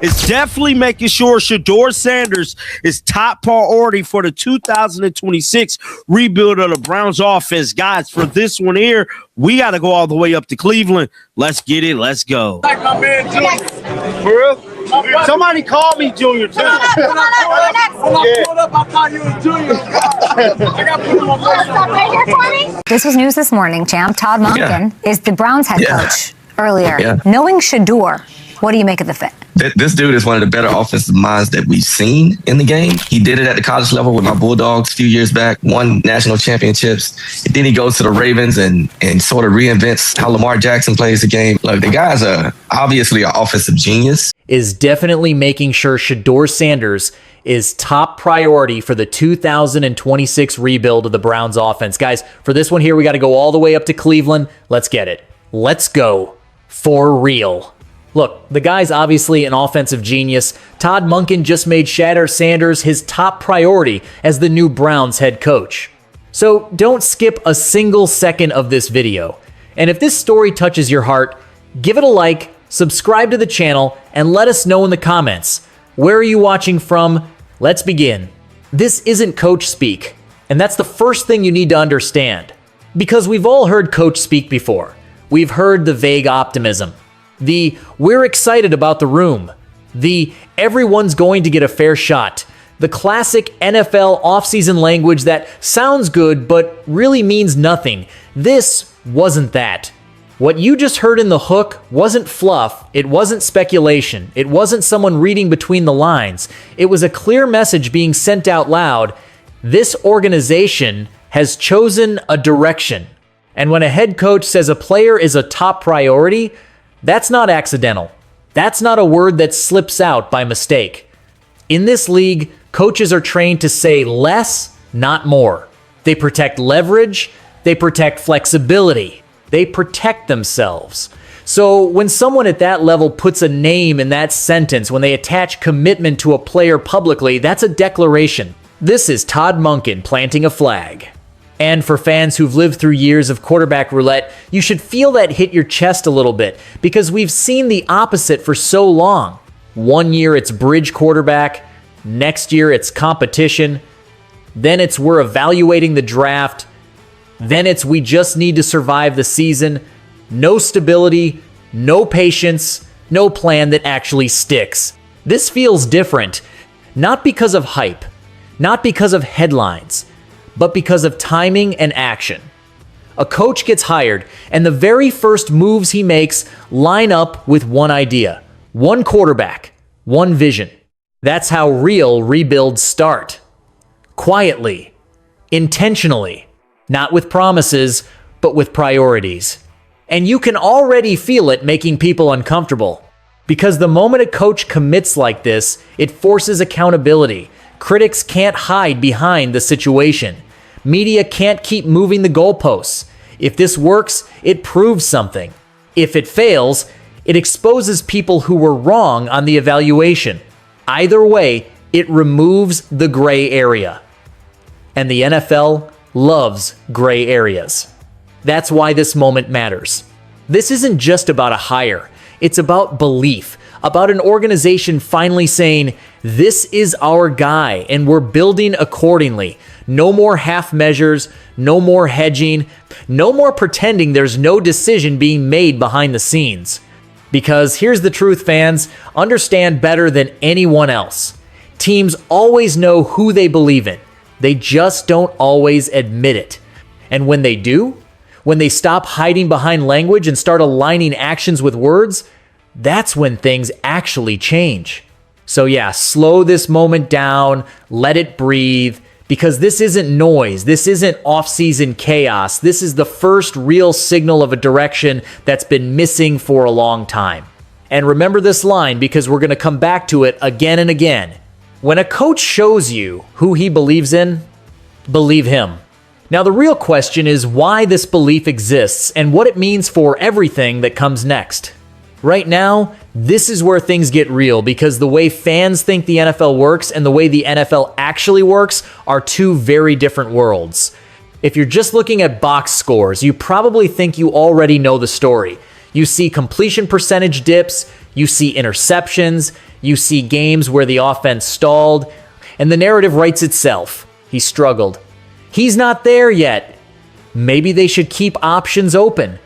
is definitely making sure Shedeur Sanders is top priority for the 2026 rebuild of the Browns offense. Guys, for this one here, we got to go all the way up to Cleveland. Let's get it. Let's go. Like my man, Junior. For real? Somebody call me Junior, too. When I pulled up, I thought you was Junior. I got put on my This was news this morning, champ. Todd Monken is the Browns head coach earlier. Knowing Shedeur, what do you make of the fit? This dude is one of the better offensive minds that we've seen in the game. He did it at the college level with my Bulldogs a few years back, won national championships. And then he goes to the Ravens and sort of reinvents how Lamar Jackson plays the game. Look, the guy's obviously an offensive genius. Is definitely making sure Shedeur Sanders is top priority for the 2026 rebuild of the Browns offense. Guys, for this one here, we got to go all the way up to Cleveland. Let's get it. Let's go for real. Look, the guy's obviously an offensive genius. Todd Monken just made Shedeur Sanders his top priority as the new Browns head coach. So don't skip a single second of this video. And if this story touches your heart, give it a like, subscribe to the channel, and let us know in the comments. Where are you watching from? Let's begin. This isn't coach speak, and that's the first thing you need to understand. Because we've all heard coach speak before. We've heard the vague optimism, the we're excited about the room, the everyone's going to get a fair shot, the classic NFL offseason language that sounds good but really means nothing. This wasn't that. What you just heard in the hook wasn't fluff, it wasn't speculation, it wasn't someone reading between the lines. It was a clear message being sent out loud. This organization has chosen a direction. And when a head coach says a player is a top priority, that's not accidental. That's not a word that slips out by mistake. In this league, coaches are trained to say less, not more. They protect leverage, they protect flexibility. They protect themselves. So when someone at that level puts a name in that sentence, when they attach commitment to a player publicly, that's a declaration. This is Todd Monken planting a flag. And for fans who've lived through years of quarterback roulette, you should feel that hit your chest a little bit, because we've seen the opposite for so long. One year it's bridge quarterback, next year it's competition, then it's we're evaluating the draft, then it's we just need to survive the season. No stability, no patience, no plan that actually sticks. This feels different, not because of hype, not because of headlines, but because of timing and action. A coach gets hired, and the very first moves he makes line up with one idea, one quarterback, one vision. That's how real rebuilds start. Quietly, intentionally. Not with promises, but with priorities. And you can already feel it making people uncomfortable. Because the moment a coach commits like this, it forces accountability. Critics can't hide behind the situation. Media can't keep moving the goalposts. If this works, it proves something. If it fails, it exposes people who were wrong on the evaluation. Either way, it removes the gray area. And the NFL loves gray areas. That's why this moment matters. This isn't just about a hire. It's about belief, about an organization finally saying, this is our guy and we're building accordingly. No more half measures, no more hedging, no more pretending there's no decision being made behind the scenes. Because here's the truth, fans, understand better than anyone else. Teams always know who they believe in. They just don't always admit it. And when they do, when they stop hiding behind language and start aligning actions with words, that's when things actually change. So yeah, slow this moment down, let it breathe, because this isn't noise, this isn't off-season chaos, this is the first real signal of a direction that's been missing for a long time. And remember this line, because we're going to come back to it again and again. When a coach shows you who he believes in, believe him. Now, the real question is why this belief exists and what it means for everything that comes next. Right now, this is where things get real, because the way fans think the NFL works and the way the NFL actually works are two very different worlds. If you're just looking at box scores, you probably think you already know the story. You see completion percentage dips, You see interceptions, you see games where the offense stalled, and the narrative writes itself. He struggled. He's not there yet. Maybe they should keep options open.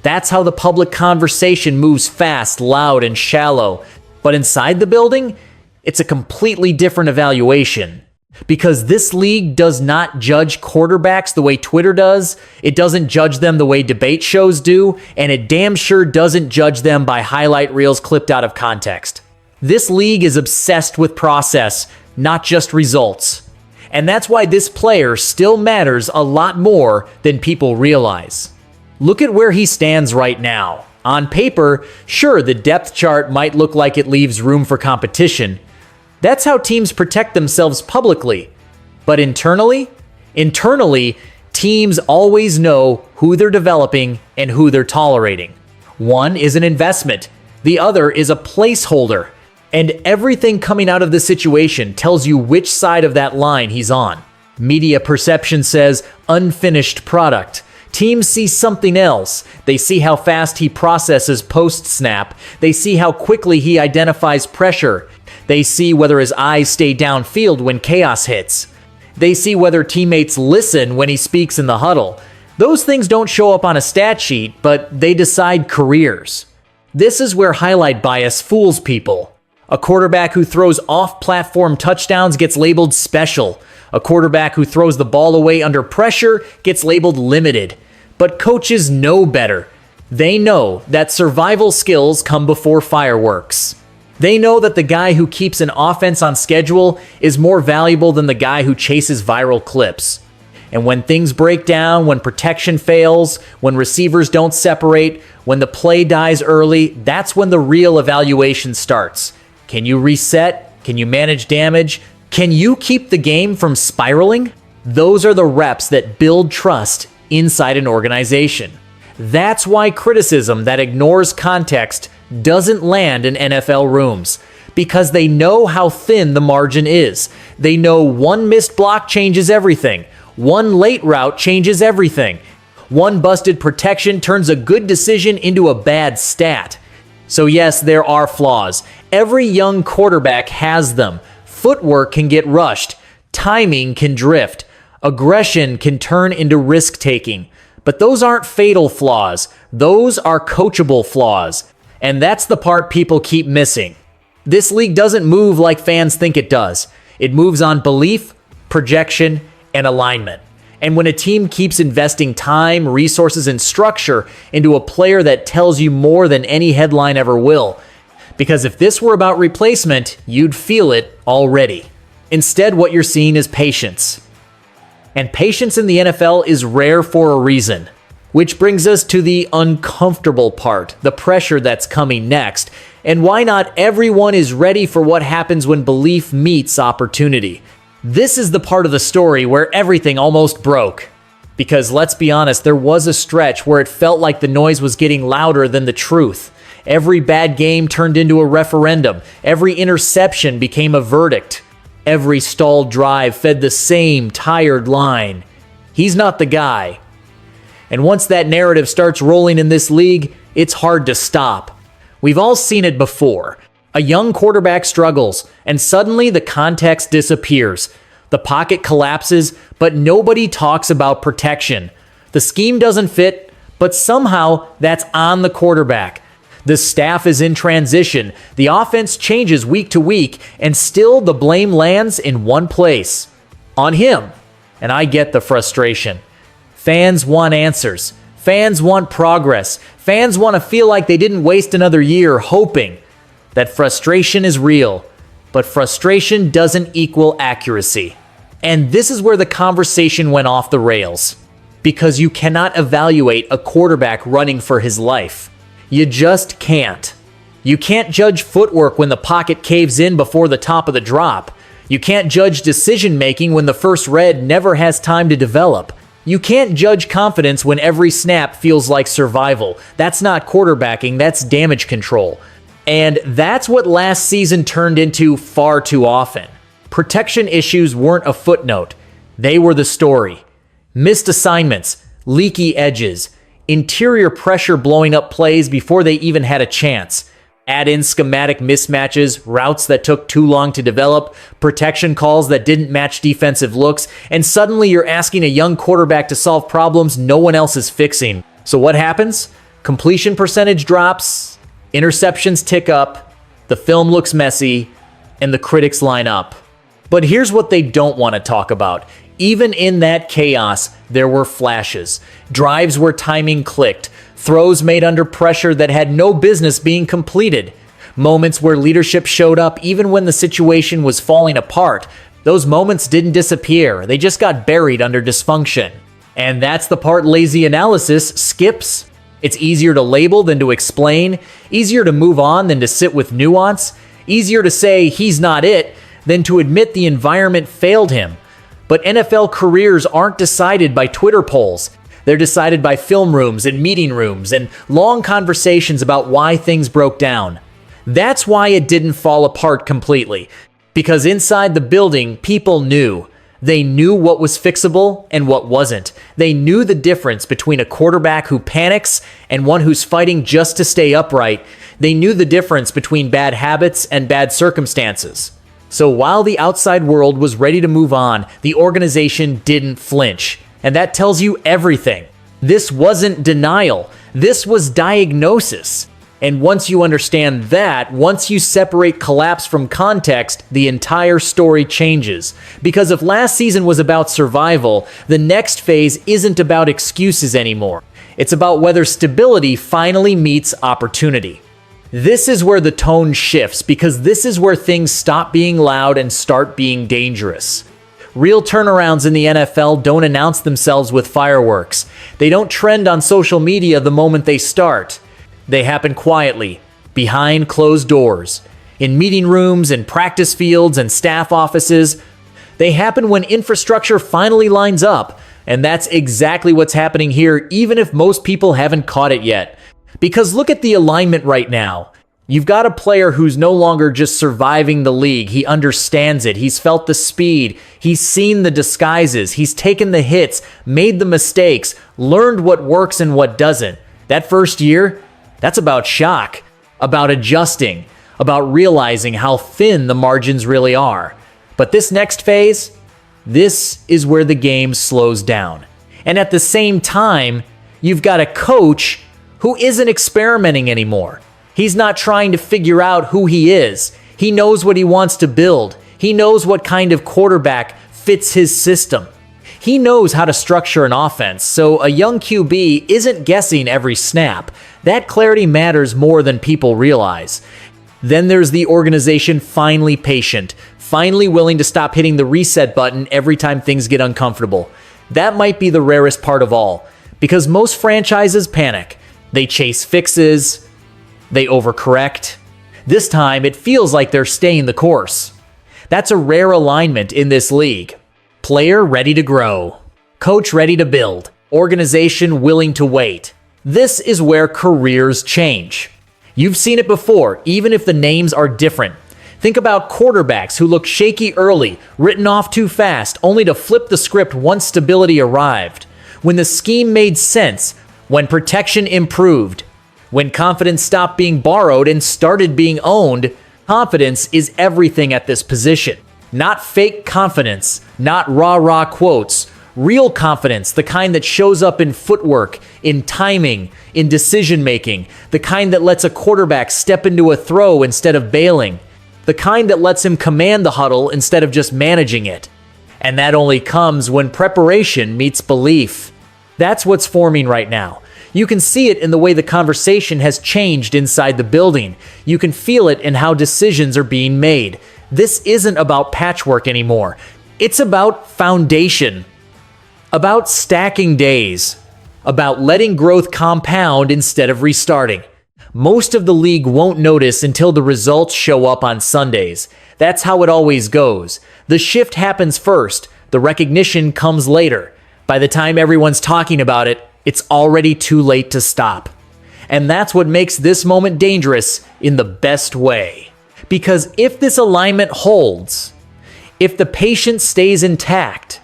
That's how the public conversation moves fast, loud, and shallow. But inside the building, it's a completely different evaluation. Because this league does not judge quarterbacks the way Twitter does, it doesn't judge them the way debate shows do, and it damn sure doesn't judge them by highlight reels clipped out of context. This league is obsessed with process, not just results. And that's why this player still matters a lot more than people realize. Look at where he stands right now. On paper, sure, the depth chart might look like it leaves room for competition. That's how teams protect themselves publicly. But internally, teams always know who they're developing and who they're tolerating. One is an investment. The other is a placeholder. And everything coming out of this situation tells you which side of that line he's on. Media perception says unfinished product. Teams see something else. They see how fast he processes post-snap. They see how quickly he identifies pressure. They see whether his eyes stay downfield when chaos hits. They see whether teammates listen when he speaks in the huddle. Those things don't show up on a stat sheet, but they decide careers. This is where highlight bias fools people. A quarterback who throws off-platform touchdowns gets labeled special. A quarterback who throws the ball away under pressure gets labeled limited. But coaches know better. They know that survival skills come before fireworks. They know that the guy who keeps an offense on schedule is more valuable than the guy who chases viral clips. And when things break down, when protection fails, when receivers don't separate, when the play dies early, that's when the real evaluation starts. Can you reset? Can you manage damage? Can you keep the game from spiraling? Those are the reps that build trust inside an organization. That's why criticism that ignores context doesn't land in NFL rooms, because they know how thin the margin is. They know one missed block changes everything. One late route changes everything. One busted protection turns a good decision into a bad stat. So yes, there are flaws. Every young quarterback has them. Footwork can get rushed. Timing can drift. Aggression can turn into risk-taking. But those aren't fatal flaws. Those are coachable flaws. And that's the part people keep missing. This league doesn't move like fans think it does. It moves on belief, projection, and alignment. And when a team keeps investing time, resources, and structure into a player that tells you more than any headline ever will, because if this were about replacement, you'd feel it already. Instead, what you're seeing is patience. And patience in the NFL is rare for a reason. Which brings us to the uncomfortable part, the pressure that's coming next, and why not everyone is ready for what happens when belief meets opportunity. This is the part of the story where everything almost broke. Because let's be honest, there was a stretch where it felt like the noise was getting louder than the truth. Every bad game turned into a referendum. Every interception became a verdict. Every stalled drive fed the same tired line. He's not the guy. And once that narrative starts rolling in this league, it's hard to stop. We've all seen it before. A young quarterback struggles, and suddenly the context disappears. The pocket collapses, but nobody talks about protection. The scheme doesn't fit, but somehow that's on the quarterback. The staff is in transition. The offense changes week to week, and still the blame lands in one place. On him. And I get the frustration. Fans want answers. Fans want progress. Fans want to feel like they didn't waste another year hoping. That frustration is real, but frustration doesn't equal accuracy. And this is where the conversation went off the rails. Because you cannot evaluate a quarterback running for his life. You just can't. You can't judge footwork when the pocket caves in before the top of the drop. You can't judge decision-making when the first read never has time to develop. You can't judge confidence when every snap feels like survival. That's not quarterbacking, that's damage control. And that's what last season turned into far too often. Protection issues weren't a footnote. They were the story. Missed assignments, leaky edges, interior pressure blowing up plays before they even had a chance. Add in schematic mismatches, routes that took too long to develop, protection calls that didn't match defensive looks, and suddenly you're asking a young quarterback to solve problems no one else is fixing. So what happens? Completion percentage drops, interceptions tick up, the film looks messy, and the critics line up. But here's what they don't want to talk about. Even in that chaos, there were flashes. Drives where timing clicked. Throws made under pressure that had no business being completed. Moments where leadership showed up even when the situation was falling apart. Those moments didn't disappear. They just got buried under dysfunction. And that's the part lazy analysis skips. It's easier to label than to explain. Easier to move on than to sit with nuance. Easier to say he's not it than to admit the environment failed him. But NFL careers aren't decided by Twitter polls. They're decided by film rooms and meeting rooms and long conversations about why things broke down. That's why it didn't fall apart completely. Because inside the building, people knew. They knew what was fixable and what wasn't. They knew the difference between a quarterback who panics and one who's fighting just to stay upright. They knew the difference between bad habits and bad circumstances. So while the outside world was ready to move on, the organization didn't flinch. And that tells you everything. This wasn't denial. This was diagnosis. And once you understand that, once you separate collapse from context, the entire story changes. Because if last season was about survival, the next phase isn't about excuses anymore. It's about whether stability finally meets opportunity. This is where the tone shifts, because this is where things stop being loud and start being dangerous. Real turnarounds in the NFL don't announce themselves with fireworks. They don't trend on social media the moment they start. They happen quietly, behind closed doors, in meeting rooms and practice fields and staff offices. They happen when infrastructure finally lines up, and that's exactly what's happening here, even if most people haven't caught it yet. Because look at the alignment right now. You've got a player who's no longer just surviving the league. He understands it. He's felt the speed. He's seen the disguises. He's taken the hits, made the mistakes, learned what works and what doesn't. That first year, that's about shock, about adjusting, about realizing how thin the margins really are. But this next phase, this is where the game slows down. And at the same time, you've got a coach who isn't experimenting anymore. He's not trying to figure out who he is. He knows what he wants to build. He knows what kind of quarterback fits his system. He knows how to structure an offense, so a young QB isn't guessing every snap. That clarity matters more than people realize. Then there's the organization finally patient, finally willing to stop hitting the reset button every time things get uncomfortable. That might be the rarest part of all, because most franchises panic. They chase fixes, they overcorrect. This time, it feels like they're staying the course. That's a rare alignment in this league. Player ready to grow. Coach ready to build. Organization willing to wait. This is where careers change. You've seen it before, even if the names are different. Think about quarterbacks who look shaky early, written off too fast, only to flip the script once stability arrived. When the scheme made sense, when protection improved, when confidence stopped being borrowed and started being owned. Confidence is everything at this position. Not fake confidence, not rah-rah quotes. Real confidence, the kind that shows up in footwork, in timing, in decision-making. The kind that lets a quarterback step into a throw instead of bailing. The kind that lets him command the huddle instead of just managing it. And that only comes when preparation meets belief. That's what's forming right now. You can see it in the way the conversation has changed inside the building. You can feel it in how decisions are being made. This isn't about patchwork anymore. It's about foundation. About stacking days. About letting growth compound instead of restarting. Most of the league won't notice until the results show up on Sundays. That's how it always goes. The shift happens first. The recognition comes later. By the time everyone's talking about it, it's already too late to stop. And that's what makes this moment dangerous in the best way. Because if this alignment holds, if the patience stays intact,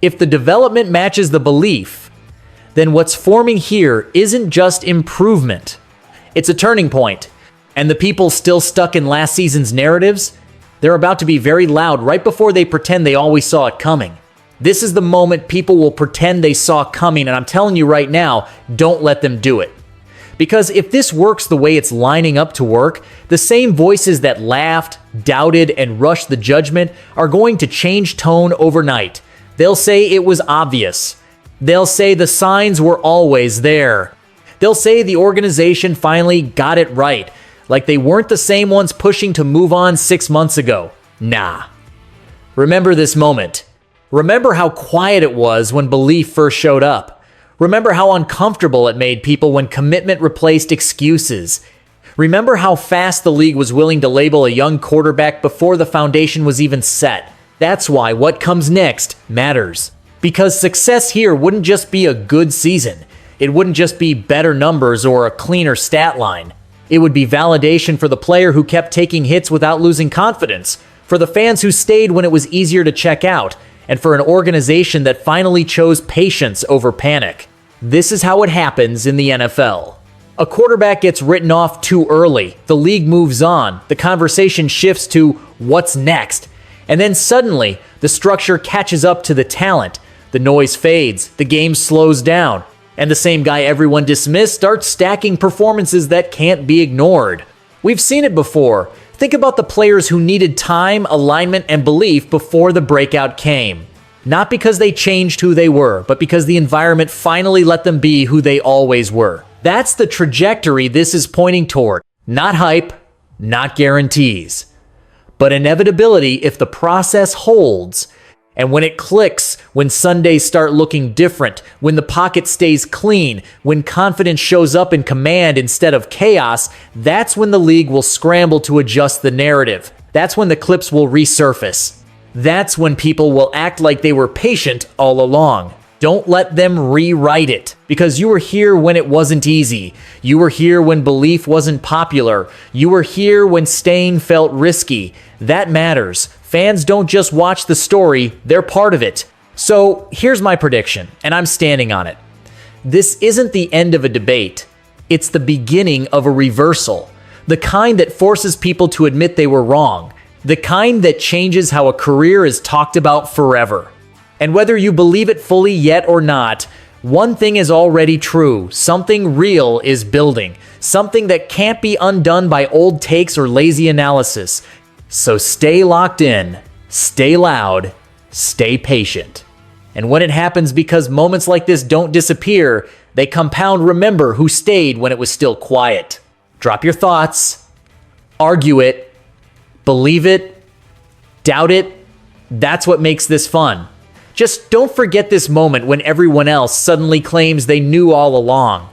if the development matches the belief, then what's forming here isn't just improvement. It's a turning point. And the people still stuck in last season's narratives, they're about to be very loud right before they pretend they always saw it coming. This is the moment people will pretend they saw coming, and I'm telling you right now, don't let them do it. Because if this works the way it's lining up to work, the same voices that laughed, doubted, and rushed the judgment are going to change tone overnight. They'll say it was obvious. They'll say the signs were always there. They'll say the organization finally got it right, like they weren't the same ones pushing to move on 6 months ago. Nah. Remember this moment. Remember how quiet it was when belief first showed up. Remember how uncomfortable it made people when commitment replaced excuses. Remember how fast the league was willing to label a young quarterback before the foundation was even set. That's why what comes next matters. Because success here wouldn't just be a good season. It wouldn't just be better numbers or a cleaner stat line. It would be validation for the player who kept taking hits without losing confidence, for the fans who stayed when it was easier to check out, and for an organization that finally chose patience over panic. This is how it happens in the NFL. A quarterback gets written off too early, the league moves on, the conversation shifts to what's next, and then suddenly the structure catches up to the talent, the noise fades, the game slows down, and the same guy everyone dismissed starts stacking performances that can't be ignored. We've seen it before. Think about the players who needed time, alignment, and belief before the breakout came. Not because they changed who they were, but because the environment finally let them be who they always were. That's the trajectory this is pointing toward. Not hype, not guarantees, but inevitability if the process holds. And when it clicks, when Sundays start looking different, when the pocket stays clean, when confidence shows up in command instead of chaos, that's when the league will scramble to adjust the narrative. That's when the clips will resurface. That's when people will act like they were patient all along. Don't let them rewrite it, because you were here when it wasn't easy. You were here when belief wasn't popular. You were here when staying felt risky. That matters. Fans don't just watch the story, they're part of it. So here's my prediction, and I'm standing on it. This isn't the end of a debate. It's the beginning of a reversal. The kind that forces people to admit they were wrong. The kind that changes how a career is talked about forever. And whether you believe it fully yet or not, one thing is already true. Something real is building. Something that can't be undone by old takes or lazy analysis. So stay locked in, stay loud, stay patient. And when it happens, because moments like this don't disappear, they compound. Remember who stayed when it was still quiet. Drop your thoughts, argue it, believe it, doubt it. That's what makes this fun. Just don't forget this moment when everyone else suddenly claims they knew all along.